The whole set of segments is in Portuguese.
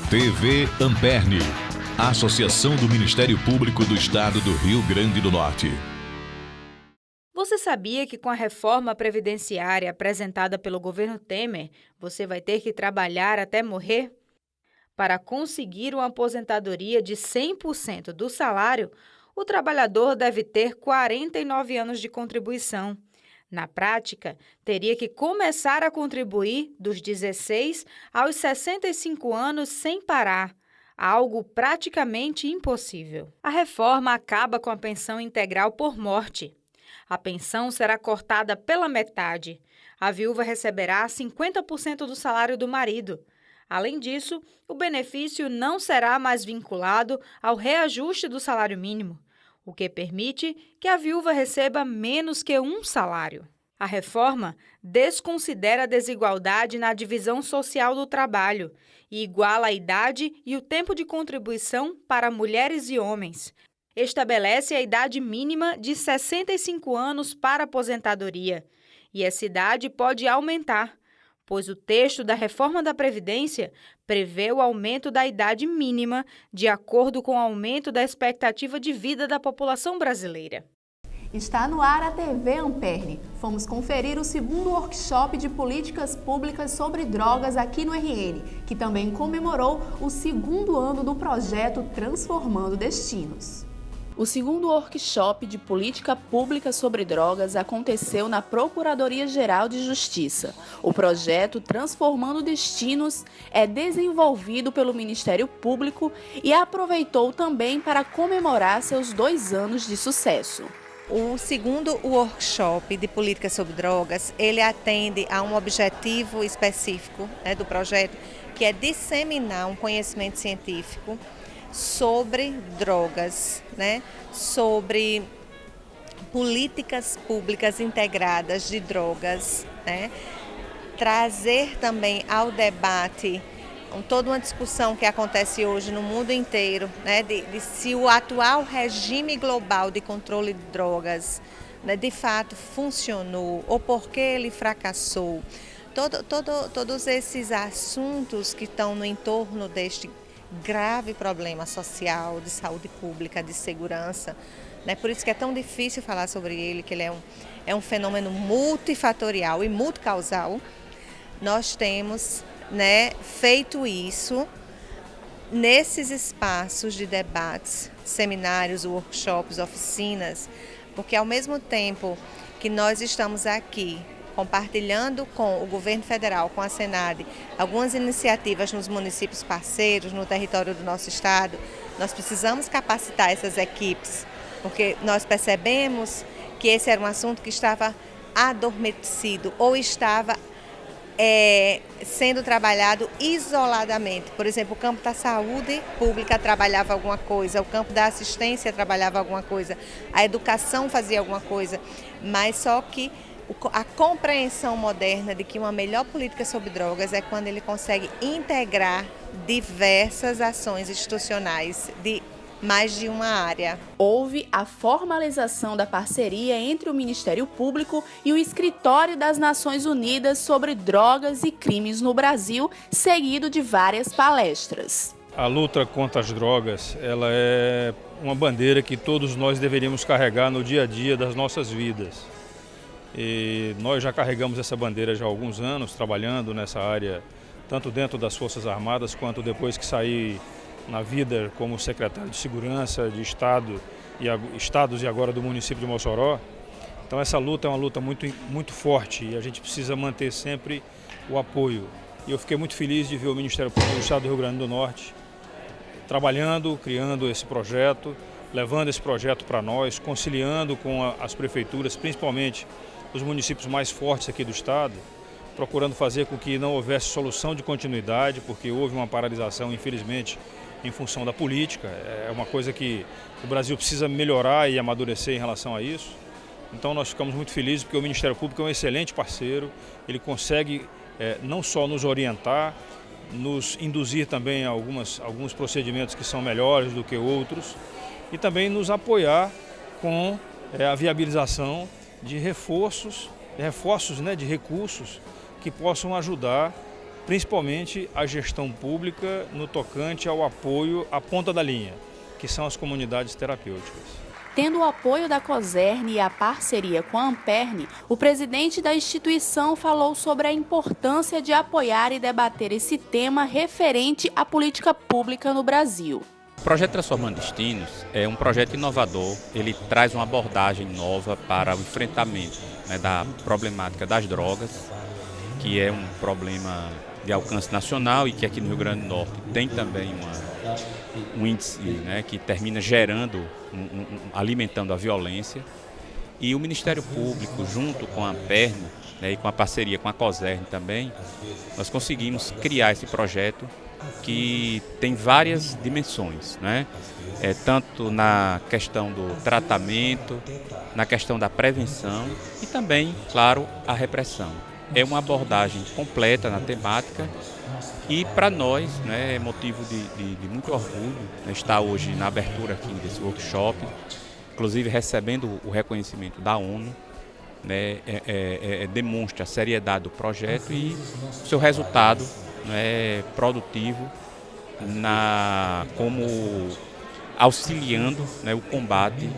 TV Amperne, Associação do Ministério Público do Estado do Rio Grande do Norte. Você sabia que com a reforma previdenciária apresentada pelo governo Temer, você vai ter que trabalhar até morrer? Para conseguir uma aposentadoria de 100% do salário, o trabalhador deve ter 49 anos de contribuição. Na prática, teria que começar a contribuir dos 16 aos 65 anos sem parar, algo praticamente impossível. A reforma acaba com a pensão integral por morte. A pensão será cortada pela metade. A viúva receberá 50% do salário do marido. Além disso, o benefício não será mais vinculado ao reajuste do salário mínimo, o que permite que a viúva receba menos que um salário. A reforma desconsidera a desigualdade na divisão social do trabalho e iguala a idade e o tempo de contribuição para mulheres e homens. Estabelece a idade mínima de 65 anos para aposentadoria, e essa idade pode aumentar, pois o texto da reforma da Previdência prevê o aumento da idade mínima de acordo com o aumento da expectativa de vida da população brasileira. Está no ar a TV Amperne. Fomos conferir o segundo workshop de políticas públicas sobre drogas aqui no RN, que também comemorou o segundo ano do projeto Transformando Destinos. O segundo workshop de política pública sobre drogas aconteceu na Procuradoria-Geral de Justiça. O projeto Transformando Destinos é desenvolvido pelo Ministério Público e aproveitou também para comemorar seus 2 anos de sucesso. O segundo workshop de política sobre drogas, ele atende a um objetivo específico, do projeto, que é disseminar um conhecimento científico sobre drogas, sobre políticas públicas integradas de drogas, trazer também ao debate toda uma discussão que acontece hoje no mundo inteiro, de se o atual regime global de controle de drogas, de fato funcionou ou por que ele fracassou. Todos esses assuntos que estão no entorno deste grave problema social, de saúde pública, de segurança. Por isso que é tão difícil falar sobre ele, que ele é um fenômeno multifatorial e multicausal. Nós temos feito isso nesses espaços de debates, seminários, workshops, oficinas, porque ao mesmo tempo que nós estamos aqui compartilhando com o governo federal, com a Senad, algumas iniciativas nos municípios parceiros, no território do nosso estado, nós precisamos capacitar essas equipes, porque nós percebemos que esse era um assunto que estava adormecido ou estava sendo trabalhado isoladamente. Por exemplo, o campo da saúde pública trabalhava alguma coisa, o campo da assistência trabalhava alguma coisa, a educação fazia alguma coisa, mas só que a compreensão moderna de que uma melhor política sobre drogas é quando ele consegue integrar diversas ações institucionais de mais de uma área. Houve a formalização da parceria entre o Ministério Público e o Escritório das Nações Unidas sobre Drogas e Crimes no Brasil, seguido de várias palestras. A luta contra as drogas, ela é uma bandeira que todos nós deveríamos carregar no dia a dia das nossas vidas. E nós já carregamos essa bandeira já há alguns anos, trabalhando nessa área, tanto dentro das Forças Armadas, quanto depois que saí na vida como secretário de Segurança de Estados e agora do município de Mossoró. Então essa luta é uma luta muito forte e a gente precisa manter sempre o apoio. E eu fiquei muito feliz de ver o Ministério Público do Estado do Rio Grande do Norte trabalhando, criando esse projeto, levando esse projeto para nós, conciliando com as prefeituras, principalmente os municípios mais fortes aqui do estado, procurando fazer com que não houvesse solução de continuidade, porque houve uma paralisação, infelizmente, em função da política. É uma coisa que o Brasil precisa melhorar e amadurecer em relação a isso. Então nós ficamos muito felizes porque o Ministério Público é um excelente parceiro, ele consegue não só nos orientar, nos induzir também a alguns procedimentos que são melhores do que outros e também nos apoiar com a viabilização de reforços, de recursos que possam ajudar principalmente a gestão pública no tocante ao apoio à ponta da linha, que são as comunidades terapêuticas. Tendo o apoio da COSERN e a parceria com a Amperne, o presidente da instituição falou sobre a importância de apoiar e debater esse tema referente à política pública no Brasil. O projeto Transformando Destinos é um projeto inovador, ele traz uma abordagem nova para o enfrentamento, né, da problemática das drogas, que é um problema de alcance nacional e que aqui no Rio Grande do Norte tem também um índice, né, que termina gerando, alimentando a violência. E o Ministério Público, junto com a Amperne, né, e com a parceria com a COSERN também, nós conseguimos criar esse projeto que tem várias dimensões, né? Tanto na questão do tratamento, na questão da prevenção e também, claro, a repressão. É uma abordagem completa na temática e para nós, né, é motivo de muito orgulho, né, estar hoje na abertura aqui desse workshop, inclusive recebendo o reconhecimento da ONU, né, demonstra a seriedade do projeto e o seu resultado, né, produtivo como auxiliando, né, o combate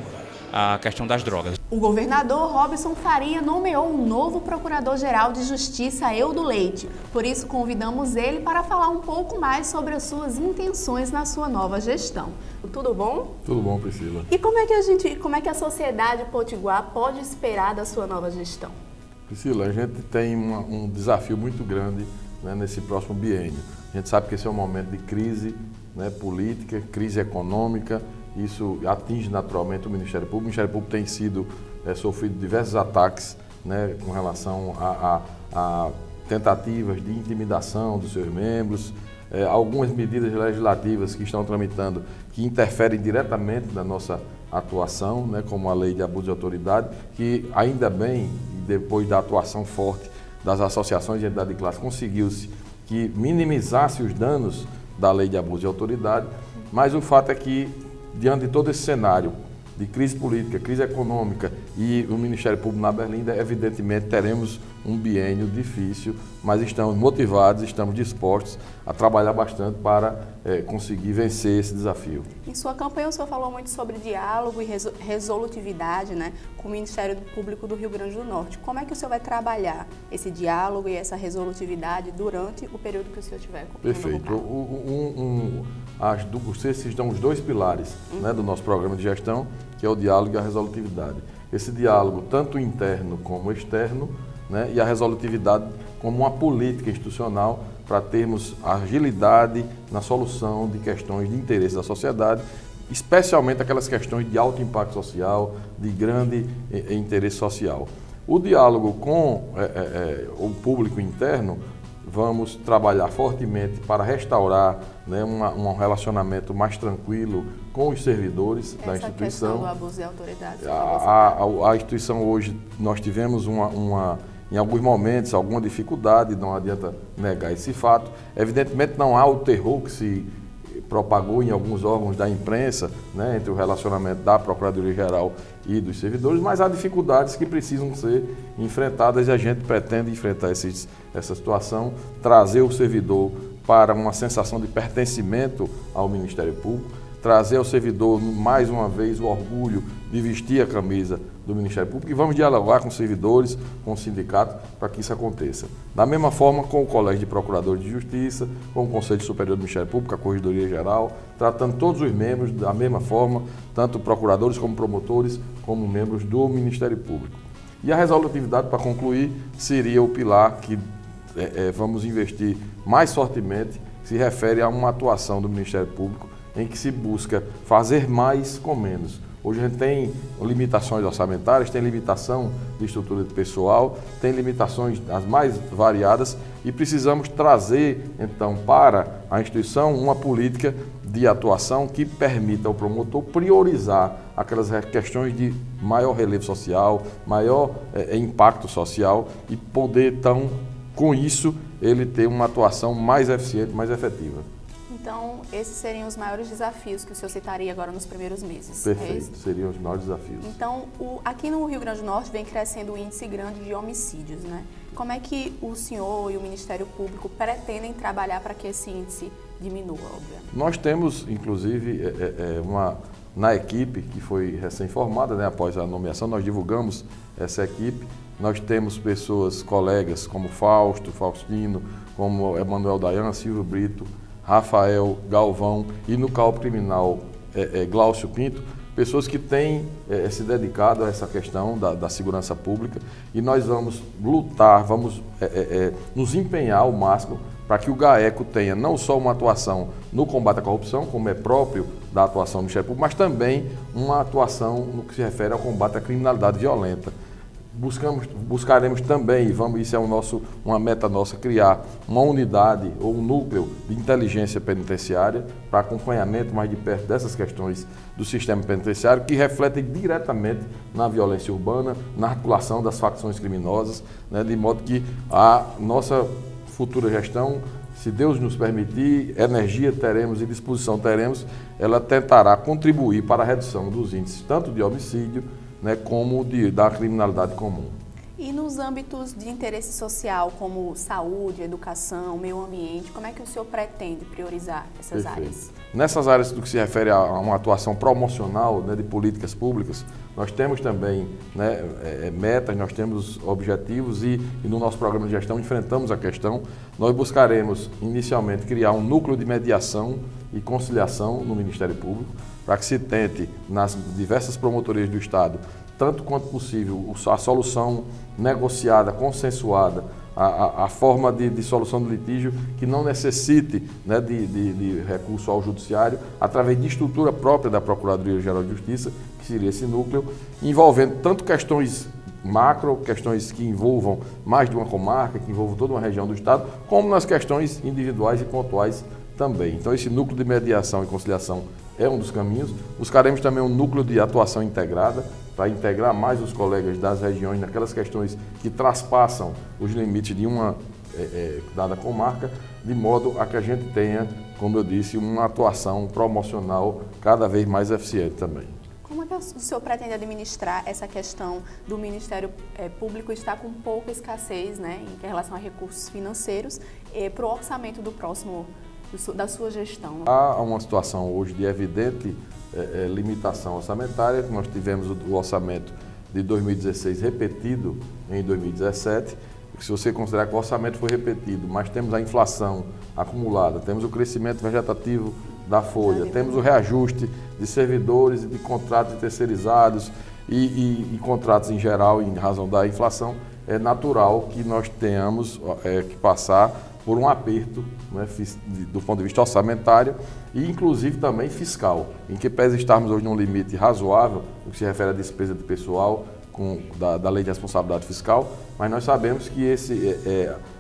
à questão das drogas. O governador Robson Faria nomeou um novo procurador-geral de Justiça, Eudo Leite. Por isso, convidamos ele para falar um pouco mais sobre as suas intenções na sua nova gestão. Tudo bom? Tudo bom, Priscila. E como é que a sociedade potiguar pode esperar da sua nova gestão? Priscila, a gente tem um desafio muito grande, né, nesse próximo biênio. A gente sabe que esse é um momento de crise, né, política, crise econômica. Isso atinge naturalmente o Ministério Público. O Ministério Público tem sido sofrido diversos ataques, né, com relação a tentativas de intimidação dos seus membros, algumas medidas legislativas que estão tramitando que interferem diretamente na nossa atuação, né, como a Lei de Abuso de Autoridade, que ainda bem, depois da atuação forte das associações de entidade de classe, conseguiu-se que minimizasse os danos da Lei de Abuso de Autoridade, mas o fato é que, diante de todo esse cenário de crise política, crise econômica e o Ministério Público na Berlinda, evidentemente teremos um biênio difícil, mas estamos motivados, estamos dispostos a trabalhar bastante para conseguir vencer esse desafio. Em sua campanha o senhor falou muito sobre diálogo e resolutividade, né, com o Ministério Público do Rio Grande do Norte. Como é que o senhor vai trabalhar esse diálogo e essa resolutividade durante o período que o senhor estiver ocupando? Perfeito. Esses são os dois pilares, né, do nosso programa de gestão, que é o diálogo e a resolutividade. Esse diálogo, tanto interno como externo, né, e a resolutividade como uma política institucional para termos agilidade na solução de questões de interesse da sociedade, especialmente aquelas questões de alto impacto social, de grande interesse social. O diálogo com o público interno, vamos trabalhar fortemente para restaurar, né, um relacionamento mais tranquilo com os servidores da instituição. Essa questão do abuso de autoridade. A instituição hoje, nós tivemos em alguns momentos, alguma dificuldade, não adianta negar esse fato. Evidentemente não há o terror que se propagou em alguns órgãos da imprensa, né, entre o relacionamento da Procuradoria-Geral e dos servidores, mas há dificuldades que precisam ser enfrentadas e a gente pretende enfrentar essa situação, trazer o servidor para uma sensação de pertencimento ao Ministério Público, trazer ao servidor, mais uma vez, o orgulho de vestir a camisa do Ministério Público e vamos dialogar com os servidores, com os sindicatos, para que isso aconteça. Da mesma forma, com o Colégio de Procuradores de Justiça, com o Conselho Superior do Ministério Público, a Corregedoria Geral, tratando todos os membros da mesma forma, tanto procuradores como promotores, como membros do Ministério Público. E a resolutividade, para concluir, seria o pilar que vamos investir mais fortemente, que se refere a uma atuação do Ministério Público em que se busca fazer mais com menos. Hoje a gente tem limitações orçamentárias, tem limitação de estrutura de pessoal, tem limitações as mais variadas e precisamos trazer, então, para a instituição uma política de atuação que permita ao promotor priorizar aquelas questões de maior relevo social, maior impacto social e poder, então, com isso, ele ter uma atuação mais eficiente, mais efetiva. Então, esses seriam os maiores desafios que o senhor citaria agora nos primeiros meses. Perfeito, seriam os maiores desafios. Então, aqui no Rio Grande do Norte vem crescendo o índice grande de homicídios, né? como é que o senhor e o Ministério Público pretendem trabalhar para que esse índice diminua, obviamente? Nós temos, inclusive, na equipe que foi recém-formada, né, após a nomeação, nós divulgamos essa equipe. Nós temos pessoas, colegas como Faustino, como Emanuel Dayan, Silvio Brito, Rafael Galvão e no campo criminal Glaucio Pinto, pessoas que têm se dedicado a essa questão da segurança pública, e nós vamos lutar, vamos nos empenhar ao máximo para que o GAECO tenha não só uma atuação no combate à corrupção, como é próprio da atuação do Ministério Público, mas também uma atuação no que se refere ao combate à criminalidade violenta. Buscaremos também, isso é uma meta nossa, criar uma unidade ou um núcleo de inteligência penitenciária para acompanhamento mais de perto dessas questões do sistema penitenciário, que refletem diretamente na violência urbana, na articulação das facções criminosas, né, de modo que a nossa futura gestão, se Deus nos permitir, energia teremos e disposição teremos, ela tentará contribuir para a redução dos índices tanto de homicídio, né, como da criminalidade comum. E nos âmbitos de interesse social, como saúde, educação, meio ambiente, como é que o senhor pretende priorizar essas áreas? Nessas áreas do que se refere a uma atuação promocional, né, de políticas públicas, nós temos também, né, metas, nós temos objetivos e no nosso programa de gestão enfrentamos a questão. Nós buscaremos inicialmente criar um núcleo de mediação e conciliação no Ministério Público, para que se tente, nas diversas promotorias do Estado, tanto quanto possível, a solução negociada, consensuada, a forma de solução do litígio que não necessite, né, de recurso ao judiciário, através de estrutura própria da Procuradoria-Geral de Justiça, que seria esse núcleo, envolvendo tanto questões macro, questões que envolvam mais de uma comarca, que envolvam toda uma região do Estado, como nas questões individuais e pontuais também. Então, esse núcleo de mediação e conciliação é um dos caminhos. Buscaremos também um núcleo de atuação integrada, para integrar mais os colegas das regiões naquelas questões que traspassam os limites de uma dada comarca, de modo a que a gente tenha, como eu disse, uma atuação promocional cada vez mais eficiente também. Como é que o senhor pretende administrar essa questão do Ministério Público estar com pouca escassez, né, em relação a recursos financeiros, para o orçamento da sua gestão? Há uma situação hoje de evidente limitação orçamentária. Nós tivemos o orçamento de 2016 repetido em 2017. Se você considerar que o orçamento foi repetido, mas temos a inflação acumulada, temos o crescimento vegetativo da folha, temos o reajuste de servidores e de contratos terceirizados e contratos em geral em razão da inflação, é natural que nós tenhamos que passar por um aperto, né, do ponto de vista orçamentário e inclusive também fiscal, em que pese estarmos hoje num limite razoável, no que se refere à despesa de pessoal da Lei de Responsabilidade Fiscal, mas nós sabemos que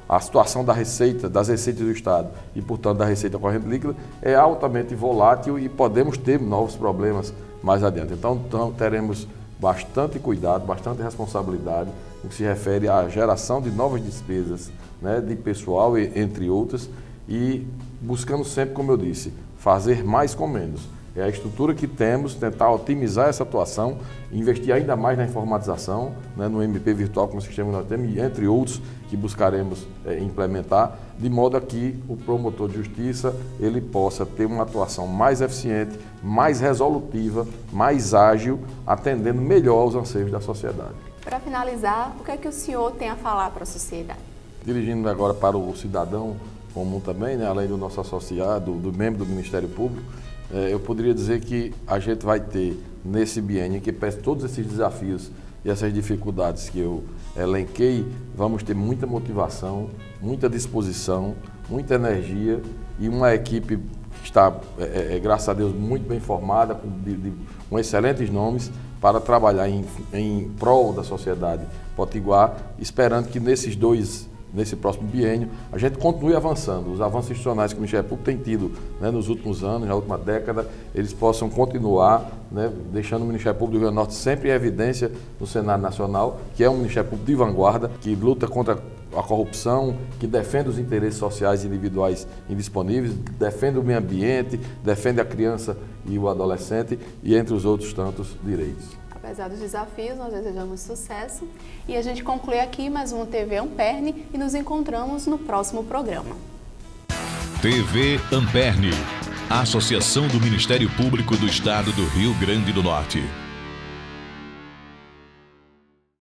a situação das receitas do Estado e, portanto, da receita corrente líquida é altamente volátil e podemos ter novos problemas mais adiante. Então teremos bastante cuidado, bastante responsabilidade no que se refere à geração de novas despesas, né, de pessoal, entre outras, e buscando sempre, como eu disse, fazer mais com menos. É a estrutura que temos, tentar otimizar essa atuação, investir ainda mais na informatização, né, no MP virtual como sistema que nós temos, e entre outros que buscaremos implementar, de modo a que o promotor de justiça ele possa ter uma atuação mais eficiente, mais resolutiva, mais ágil, atendendo melhor aos anseios da sociedade. Para finalizar, o que é que o senhor tem a falar para a sociedade? Dirigindo agora para o cidadão comum também, né, além do nosso associado, do membro do Ministério Público, eu poderia dizer que a gente vai ter, nesse biênio, que pese todos esses desafios e essas dificuldades que eu elenquei, vamos ter muita motivação, muita disposição, muita energia e uma equipe que está, graças a Deus, muito bem formada, com excelentes nomes, para trabalhar em prol da sociedade potiguar, esperando que nesse próximo biênio, a gente continue avançando. Os avanços institucionais que o Ministério Público tem tido, né, nos últimos anos, na última década, eles possam continuar, né, deixando o Ministério Público do Rio Grande do Norte sempre em evidência no Senado Nacional, que é um Ministério Público de vanguarda, que luta contra a corrupção, que defende os interesses sociais individuais indisponíveis, defende o meio ambiente, defende a criança e o adolescente e entre os outros tantos direitos. Apesar dos desafios, nós desejamos sucesso. E a gente conclui aqui mais um TV Amperne e nos encontramos no próximo programa. TV Amperne, Associação do Ministério Público do Estado do Rio Grande do Norte.